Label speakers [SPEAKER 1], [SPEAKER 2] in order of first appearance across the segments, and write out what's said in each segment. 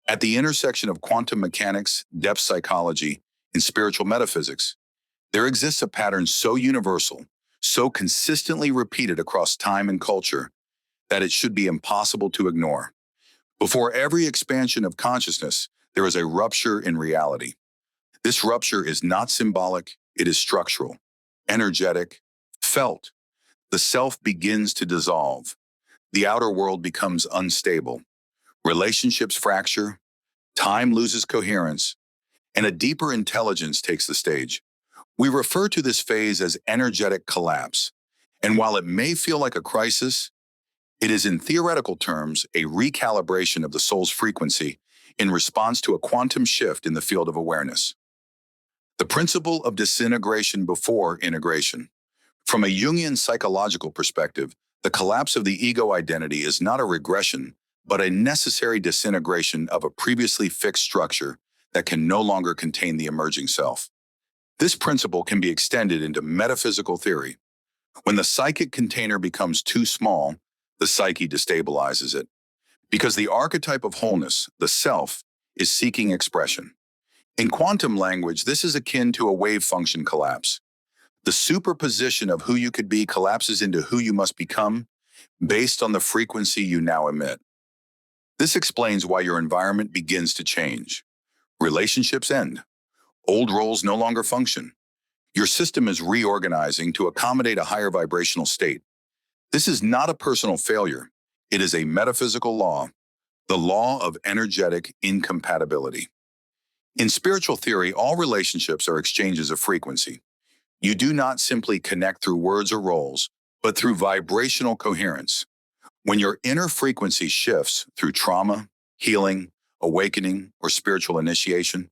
[SPEAKER 1] At the intersection of quantum mechanics, depth psychology, and spiritual metaphysics, there exists a pattern so universal, so consistently repeated across time and culture, that it should be impossible to ignore. Before every expansion of consciousness, there is a rupture in reality. This rupture is not symbolic, it is structural, energetic, felt. The self begins to dissolve. The outer world becomes unstable. Relationships fracture, time loses coherence, and a deeper intelligence takes the stage. We refer to this phase as energetic collapse, and while it may feel like a crisis, it is in theoretical terms a recalibration of the soul's frequency in response to a quantum shift in the field of awareness. The principle of disintegration before integration. From a Jungian psychological perspective, the collapse of the ego identity is not a regression, but a necessary disintegration of a previously fixed structure that can no longer contain the emerging self. This principle can be extended into metaphysical theory. When the psychic container becomes too small, the psyche destabilizes it. Because the archetype of wholeness, the self, is seeking expression. In quantum language, this is akin to a wave function collapse. The superposition of who you could be collapses into who you must become based on the frequency you now emit. This explains why your environment begins to change. Relationships end. Old roles no longer function. Your system is reorganizing to accommodate a higher vibrational state. This is not a personal failure. It is a metaphysical law, the law of energetic incompatibility. In spiritual theory, all relationships are exchanges of frequency. You do not simply connect through words or roles, but through vibrational coherence. When your inner frequency shifts through trauma, healing, awakening, or spiritual initiation,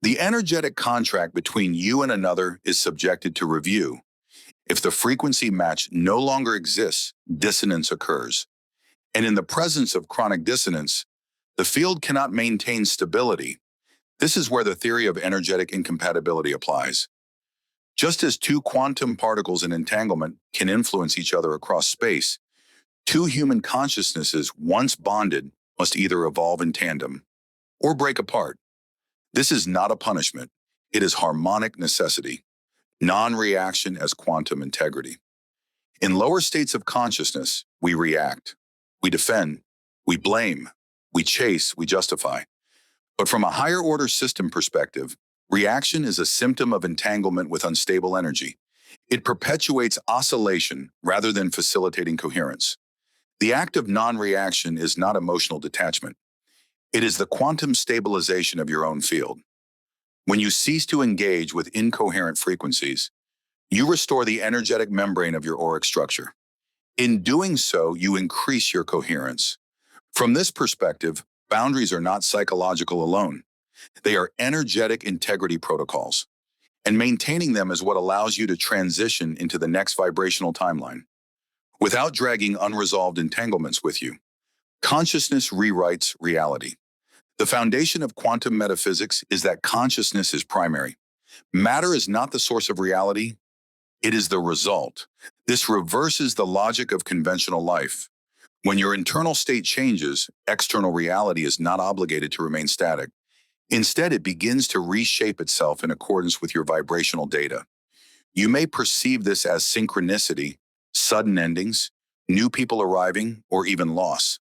[SPEAKER 1] the energetic contract between you and another is subjected to review. If the frequency match no longer exists, dissonance occurs. And in the presence of chronic dissonance, the field cannot maintain stability. This is where the theory of energetic incompatibility applies. Just as two quantum particles in entanglement can influence each other across space, two human consciousnesses once bonded must either evolve in tandem or break apart. This is not a punishment. It is harmonic necessity, non-reaction as quantum integrity. In lower states of consciousness, we react, we defend, we blame, we chase, we justify. But from a higher order system perspective, reaction is a symptom of entanglement with unstable energy. It perpetuates oscillation rather than facilitating coherence. The act of non-reaction is not emotional detachment. It is the quantum stabilization of your own field. When you cease to engage with incoherent frequencies, you restore the energetic membrane of your auric structure. In doing so, you increase your coherence. From this perspective, boundaries are not psychological alone. They are energetic integrity protocols, and maintaining them is what allows you to transition into the next vibrational timeline without dragging unresolved entanglements with you. Consciousness rewrites reality. The foundation of quantum metaphysics is that consciousness is primary. Matter is not the source of reality, it is the result. This reverses the logic of conventional life. When your internal state changes, external reality is not obligated to remain static. Instead, it begins to reshape itself in accordance with your vibrational data. You may perceive this as synchronicity, sudden endings, new people arriving, or even loss.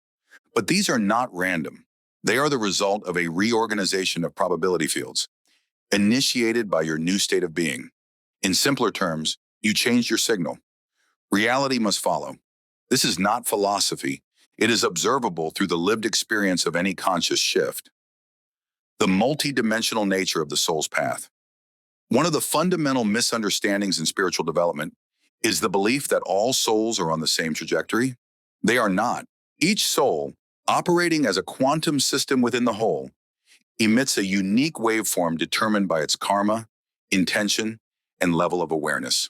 [SPEAKER 1] But these are not random. They are the result of a reorganization of probability fields, initiated by your new state of being. In simpler terms, you changed your signal. Reality must follow. This is not philosophy. It is observable through the lived experience of any conscious shift. The multidimensional nature of the soul's path. One of the fundamental misunderstandings in spiritual development is the belief that all souls are on the same trajectory. They are not. Each soul, operating as a quantum system within the whole, emits a unique waveform determined by its karma, intention, and level of awareness.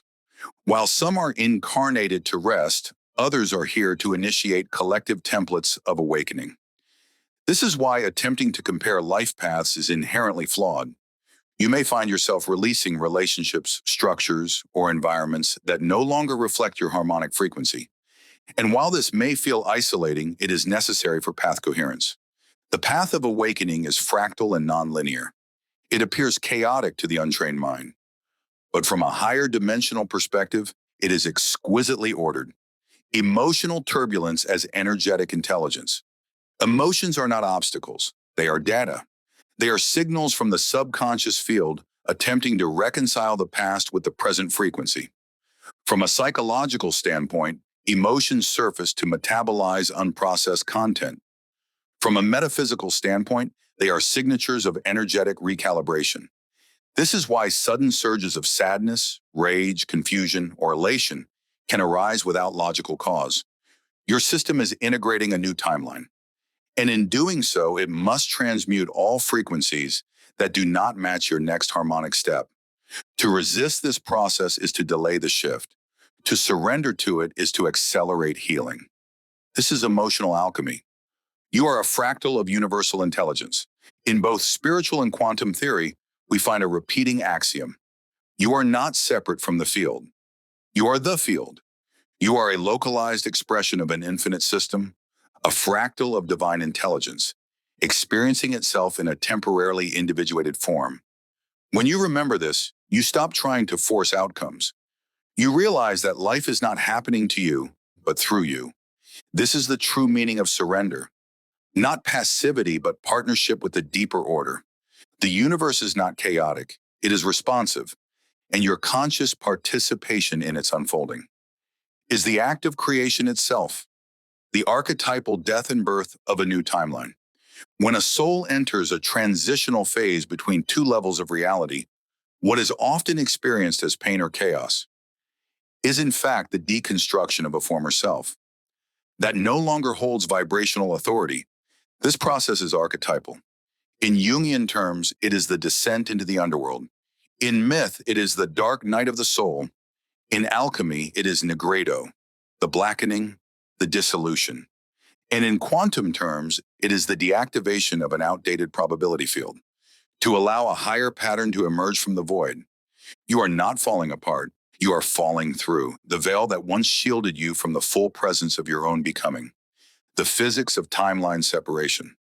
[SPEAKER 1] While some are incarnated to rest, others are here to initiate collective templates of awakening. This is why attempting to compare life paths is inherently flawed. You may find yourself releasing relationships, structures, or environments that no longer reflect your harmonic frequency. And while this may feel isolating, it is necessary for path coherence. The path of awakening is fractal and nonlinear. It appears chaotic to the untrained mind, but from a higher dimensional perspective, it is exquisitely ordered. Emotional turbulence as energetic intelligence. Emotions are not obstacles, they are data. They are signals from the subconscious field attempting to reconcile the past with the present frequency. From a psychological standpoint, emotions surface to metabolize unprocessed content. From a metaphysical standpoint, they are signatures of energetic recalibration. This is why sudden surges of sadness, rage, confusion, or elation can arise without logical cause. Your system is integrating a new timeline, and in doing so, it must transmute all frequencies that do not match your next harmonic step. To resist this process is to delay the shift. To surrender to it is to accelerate healing. This is emotional alchemy. You are a fractal of universal intelligence. In both spiritual and quantum theory, we find a repeating axiom. You are not separate from the field. You are the field. You are a localized expression of an infinite system, a fractal of divine intelligence, experiencing itself in a temporarily individuated form. When you remember this, you stop trying to force outcomes. You realize that life is not happening to you, but through you. This is the true meaning of surrender. Not passivity, but partnership with the deeper order. The universe is not chaotic, it is responsive, and your conscious participation in its unfolding is the act of creation itself, the archetypal death and birth of a new timeline. When a soul enters a transitional phase between two levels of reality, what is often experienced as pain or chaos is in fact the deconstruction of a former self that no longer holds vibrational authority. This process is archetypal. In Jungian terms, it is the descent into the underworld. In myth, it is the dark night of the soul. In alchemy, it is nigredo, the blackening, the dissolution. And in quantum terms, it is the deactivation of an outdated probability field to allow a higher pattern to emerge from the void. You are not falling apart. You are falling through the veil that once shielded you from the full presence of your own becoming. The physics of timeline separation.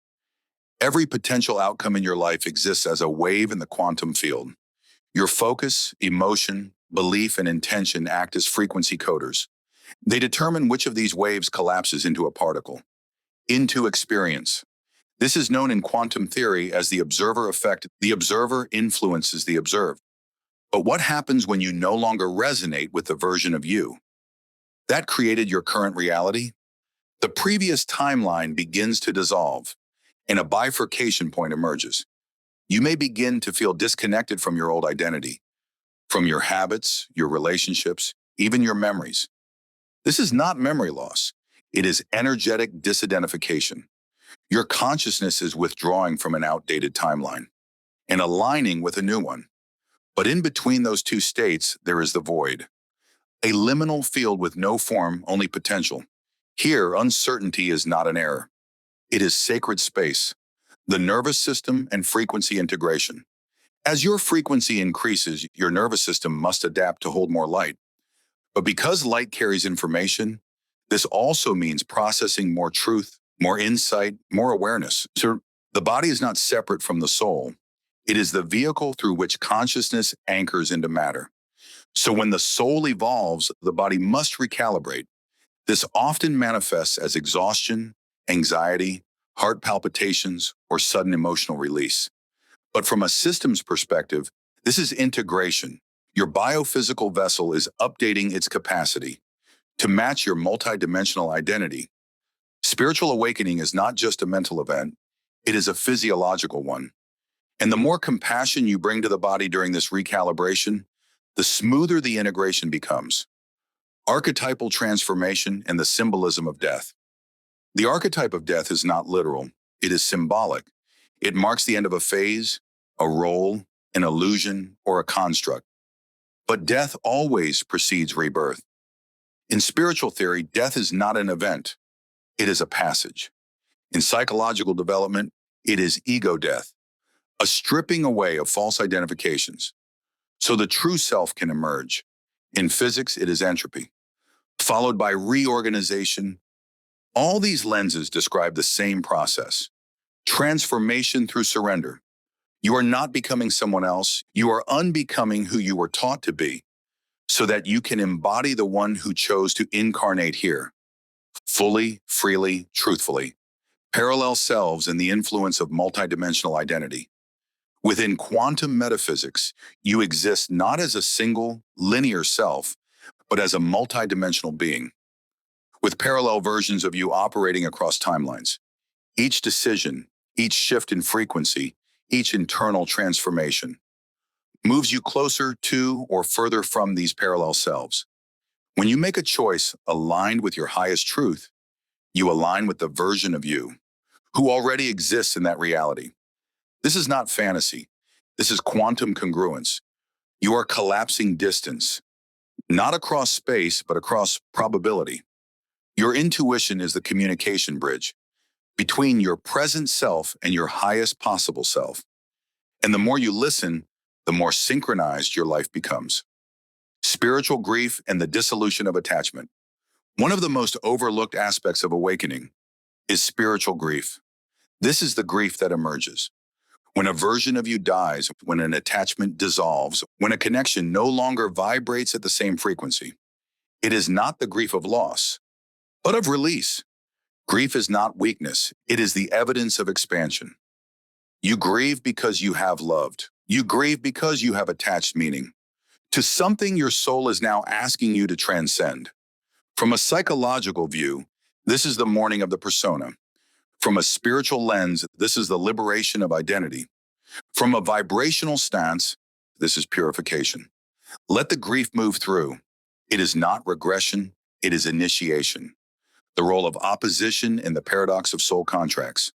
[SPEAKER 1] Every potential outcome in your life exists as a wave in the quantum field. Your focus, emotion, belief, and intention act as frequency coders. They determine which of these waves collapses into a particle, into experience. This is known in quantum theory as the observer effect. The observer influences the observed. But what happens when you no longer resonate with the version of you that created your current reality? The previous timeline begins to dissolve, and a bifurcation point emerges. You may begin to feel disconnected from your old identity, from your habits, your relationships, even your memories. This is not memory loss. It is energetic disidentification. Your consciousness is withdrawing from an outdated timeline and aligning with a new one. But in between those two states, there is the void, a liminal field with no form, only potential. Here, uncertainty is not an error. It is sacred space, the nervous system and frequency integration. As your frequency increases, your nervous system must adapt to hold more light. But because light carries information, this also means processing more truth, more insight, more awareness. So the body is not separate from the soul. It is the vehicle through which consciousness anchors into matter. So when the soul evolves, the body must recalibrate. This often manifests as exhaustion, anxiety, heart palpitations, or sudden emotional release. But from a systems perspective, this is integration. Your biophysical vessel is updating its capacity to match your multidimensional identity. Spiritual awakening is not just a mental event, it is a physiological one. And the more compassion you bring to the body during this recalibration, the smoother the integration becomes. Archetypal transformation and the symbolism of death. The archetype of death is not literal, it is symbolic. It marks the end of a phase, a role, an illusion, or a construct. But death always precedes rebirth. In spiritual theory, death is not an event, it is a passage. In psychological development, it is ego death, a stripping away of false identifications, so the true self can emerge. In physics, it is entropy, followed by reorganization. All these lenses describe the same process. Transformation through surrender. You are not becoming someone else. You are unbecoming who you were taught to be so that you can embody the one who chose to incarnate here, fully, freely, truthfully. Parallel selves and the influence of multidimensional identity. Within quantum metaphysics, you exist not as a single, linear self, but as a multidimensional being, with parallel versions of you operating across timelines. Each decision, each shift in frequency, each internal transformation moves you closer to or further from these parallel selves. When you make a choice aligned with your highest truth, you align with the version of you who already exists in that reality. This is not fantasy. This is quantum congruence. You are collapsing distance, not across space, but across probability. Your intuition is the communication bridge between your present self and your highest possible self. And the more you listen, the more synchronized your life becomes. Spiritual grief and the dissolution of attachment. One of the most overlooked aspects of awakening is spiritual grief. This is the grief that emerges when a version of you dies, when an attachment dissolves, when a connection no longer vibrates at the same frequency. It is not the grief of loss, but of release. Grief is not weakness. It is the evidence of expansion. You grieve because you have loved. You grieve because you have attached meaning to something your soul is now asking you to transcend. From a psychological view, this is the mourning of the persona. From a spiritual lens, this is the liberation of identity. From a vibrational stance, this is purification. Let the grief move through. It is not regression, it is initiation. The role of opposition in the paradox of soul contracts.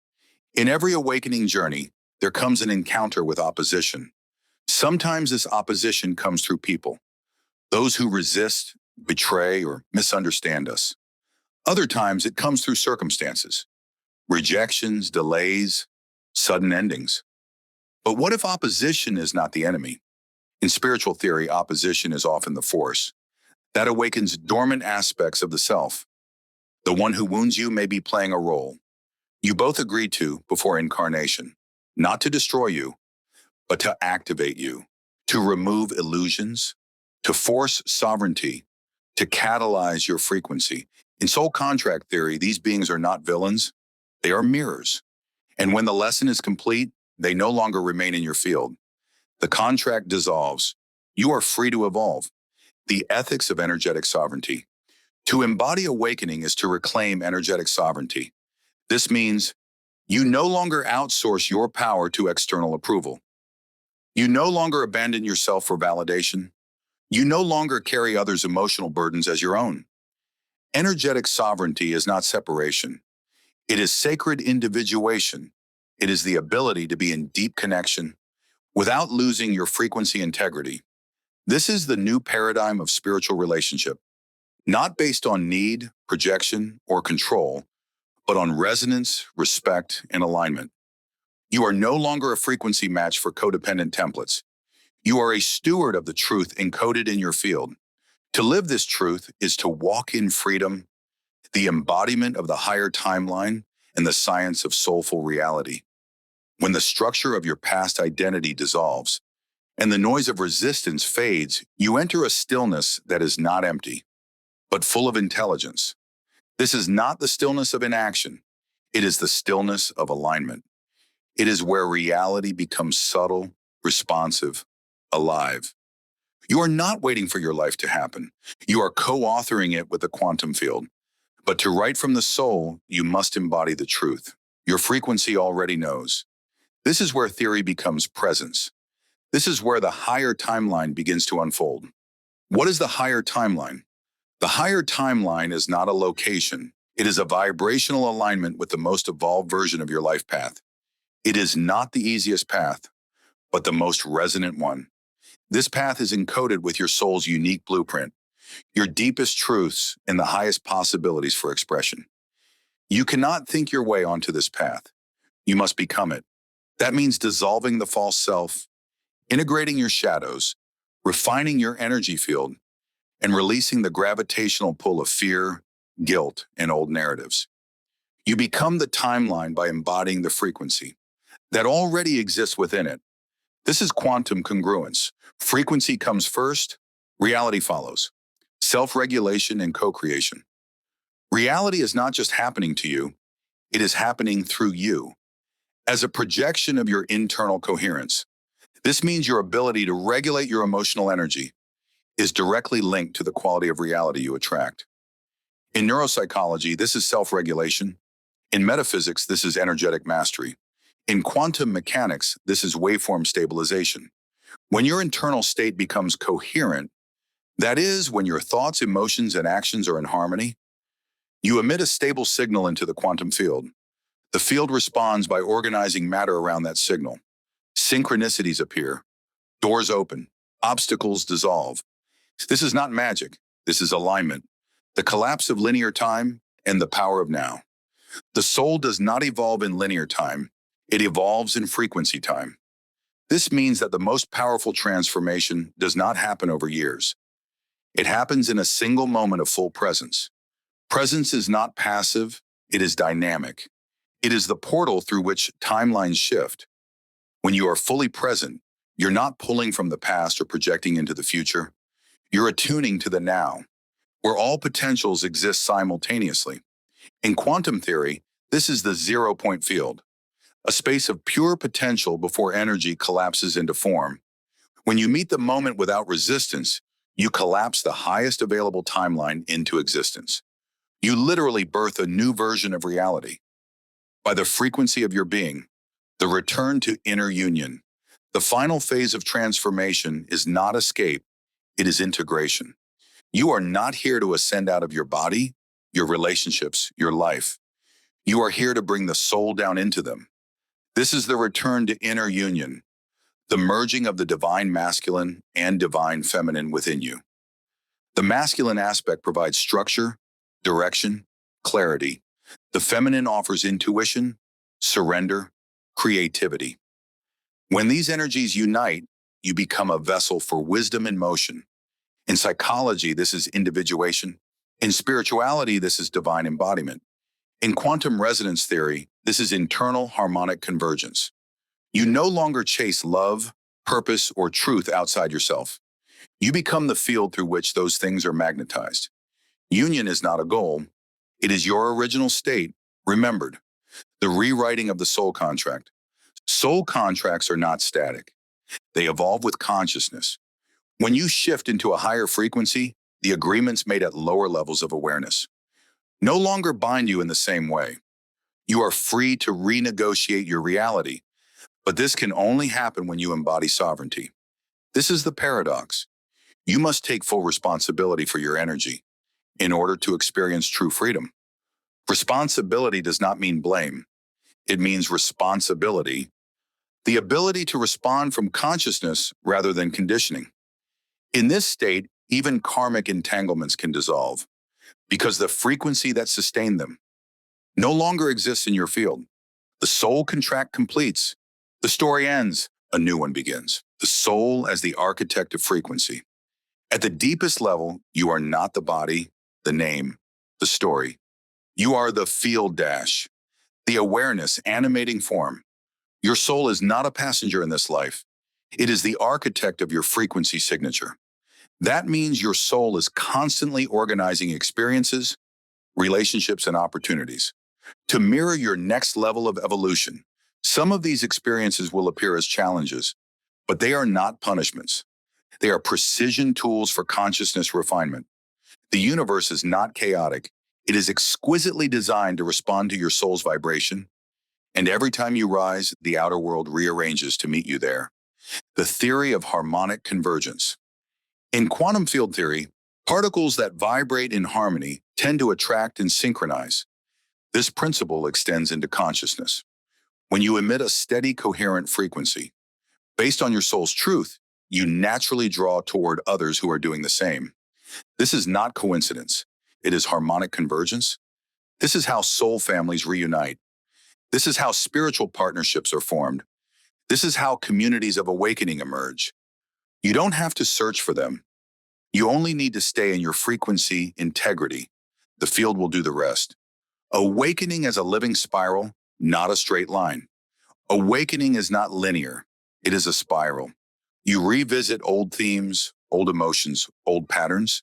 [SPEAKER 1] In every awakening journey, there comes an encounter with opposition. Sometimes this opposition comes through people, those who resist, betray, or misunderstand us. Other times it comes through circumstances, rejections, delays, sudden endings. But what if opposition is not the enemy? In spiritual theory, opposition is often the force that awakens dormant aspects of the self. The one who wounds you may be playing a role you both agreed to before incarnation, not to destroy you, but to activate you, to remove illusions, to force sovereignty, to catalyze your frequency. In soul contract theory, these beings are not villains, they are mirrors. And when the lesson is complete, they no longer remain in your field. The contract dissolves. You are free to evolve. The ethics of energetic sovereignty. To embody awakening is to reclaim energetic sovereignty. This means you no longer outsource your power to external approval. You no longer abandon yourself for validation. You no longer carry others' emotional burdens as your own. Energetic sovereignty is not separation. It is sacred individuation. It is the ability to be in deep connection without losing your frequency integrity. This is the new paradigm of spiritual relationship, not based on need, projection, or control, but on resonance, respect, and alignment. You are no longer a frequency match for codependent templates. You are a steward of the truth encoded in your field. To live this truth is to walk in freedom, the embodiment of the higher timeline, and the science of soulful reality. When the structure of your past identity dissolves and the noise of resistance fades, you enter a stillness that is not empty, but full of intelligence. This is not the stillness of inaction. It is the stillness of alignment. It is where reality becomes subtle, responsive, alive. You are not waiting for your life to happen. You are co-authoring it with the quantum field. But to write from the soul, you must embody the truth. Your frequency already knows. This is where theory becomes presence. This is where the higher timeline begins to unfold. What is the higher timeline? The higher timeline is not a location. It is a vibrational alignment with the most evolved version of your life path. It is not the easiest path, but the most resonant one. This path is encoded with your soul's unique blueprint, your deepest truths, and the highest possibilities for expression. You cannot think your way onto this path. You must become it. That means dissolving the false self, integrating your shadows, refining your energy field, and releasing the gravitational pull of fear, guilt, and old narratives. You become the timeline by embodying the frequency that already exists within it. This is quantum congruence. Frequency comes first, reality follows. Self-regulation and co-creation. Reality is not just happening to you, it is happening through you. As a projection of your internal coherence, this means your ability to regulate your emotional energy is directly linked to the quality of reality you attract. In neuropsychology, this is self-regulation. In metaphysics, this is energetic mastery. In quantum mechanics, this is waveform stabilization. When your internal state becomes coherent, that is, when your thoughts, emotions, and actions are in harmony, you emit a stable signal into the quantum field. The field responds by organizing matter around that signal. Synchronicities appear, doors open, obstacles dissolve. This is not magic. This is alignment, the collapse of linear time and the power of now. The soul does not evolve in linear time. It evolves in frequency time. This means that the most powerful transformation does not happen over years. It happens in a single moment of full presence. Presence is not passive, it is dynamic. It is the portal through which timelines shift. When you are fully present, you're not pulling from the past or projecting into the future. You're attuning to the now, where all potentials exist simultaneously. In quantum theory, this is the zero-point field, a space of pure potential before energy collapses into form. When you meet the moment without resistance, you collapse the highest available timeline into existence. You literally birth a new version of reality. By the frequency of your being, the return to inner union. The final phase of transformation is not escape, it is integration. You are not here to ascend out of your body, your relationships, your life. You are here to bring the soul down into them. This is the return to inner union, the merging of the divine masculine and divine feminine within you. The masculine aspect provides structure, direction, clarity. The feminine offers intuition, surrender, creativity. When these energies unite, you become a vessel for wisdom and motion. In psychology, this is individuation. In spirituality, this is divine embodiment. In quantum resonance theory, this is internal harmonic convergence. You no longer chase love, purpose, or truth outside yourself. You become the field through which those things are magnetized. Union is not a goal. It is your original state, remembered. The rewriting of the soul contract. Soul contracts are not static. They evolve with consciousness. When you shift into a higher frequency, the agreements made at lower levels of awareness no longer bind you in the same way. You are free to renegotiate your reality, but this can only happen when you embody sovereignty. This is the paradox. You must take full responsibility for your energy in order to experience true freedom. Responsibility does not mean blame. It means responsibility, the ability to respond from consciousness rather than conditioning. In this state, even karmic entanglements can dissolve because the frequency that sustained them no longer exists in your field. The soul contract completes. The story ends. A new one begins. The soul as the architect of frequency. At the deepest level, you are not the body, the name, the story. You are the field dash, the awareness animating form. Your soul is not a passenger in this life. It is the architect of your frequency signature. That means your soul is constantly organizing experiences, relationships, and opportunities to mirror your next level of evolution. Some of these experiences will appear as challenges, but they are not punishments. They are precision tools for consciousness refinement. The universe is not chaotic. It is exquisitely designed to respond to your soul's vibration, and every time you rise, the outer world rearranges to meet you there. The theory of harmonic convergence. In quantum field theory, particles that vibrate in harmony tend to attract and synchronize. This principle extends into consciousness. When you emit a steady, coherent frequency, based on your soul's truth, you naturally draw toward others who are doing the same. This is not coincidence. It is harmonic convergence. This is how soul families reunite. This is how spiritual partnerships are formed. This is how communities of awakening emerge. You don't have to search for them. You only need to stay in your frequency integrity. The field will do the rest. Awakening as a living spiral, not a straight line. Awakening is not linear. It is a spiral. You revisit old themes, old emotions, old patterns,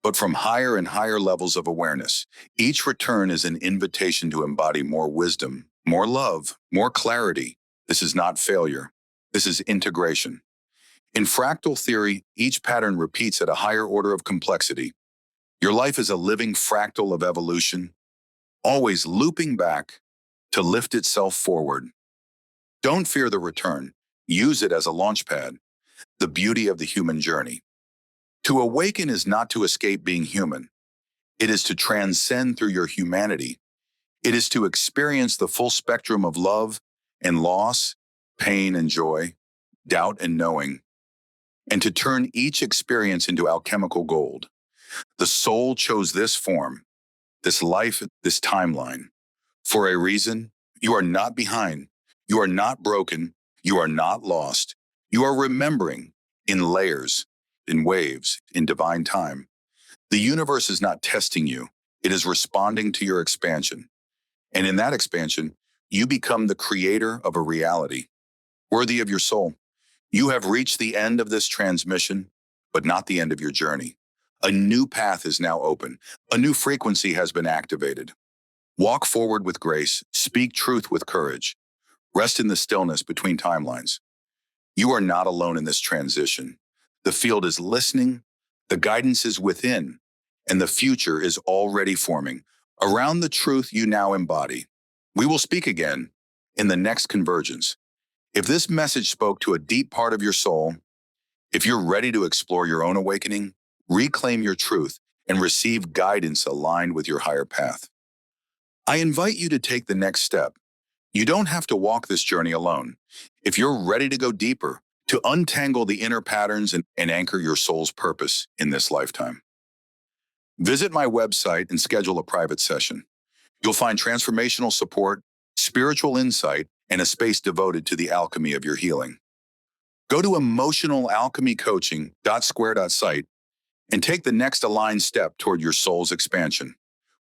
[SPEAKER 1] but from higher and higher levels of awareness. Each return is an invitation to embody more wisdom, more love, more clarity. This is not failure. This is integration. In fractal theory, each pattern repeats at a higher order of complexity. Your life is a living fractal of evolution, always looping back to lift itself forward. Don't fear the return. Use it as a launchpad, the beauty of the human journey. To awaken is not to escape being human. It is to transcend through your humanity. It is to experience the full spectrum of love and loss, pain and joy, doubt and knowing, and to turn each experience into alchemical gold. The soul chose this form, this life, this timeline. For a reason, you are not behind. You are not broken. You are not lost. You are remembering in layers, in waves, in divine time. The universe is not testing you. It is responding to your expansion. And in that expansion, you become the creator of a reality worthy of your soul. You have reached the end of this transmission, but not the end of your journey. A new path is now open. A new frequency has been activated. Walk forward with grace. Speak truth with courage. Rest in the stillness between timelines. You are not alone in this transition. The field is listening, the guidance is within, and the future is already forming around the truth you now embody. We will speak again in the next convergence. If this message spoke to a deep part of your soul, if you're ready to explore your own awakening, reclaim your truth, and receive guidance aligned with your higher path, I invite you to take the next step. You don't have to walk this journey alone. If you're ready to go deeper, to untangle the inner patterns and anchor your soul's purpose in this lifetime, visit my website and schedule a private session. You'll find transformational support, spiritual insight, and a space devoted to the alchemy of your healing. Go to emotionalalchemycoaching.square.site and take the next aligned step toward your soul's expansion.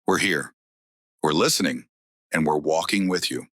[SPEAKER 1] We're here, we're listening, and we're walking with you.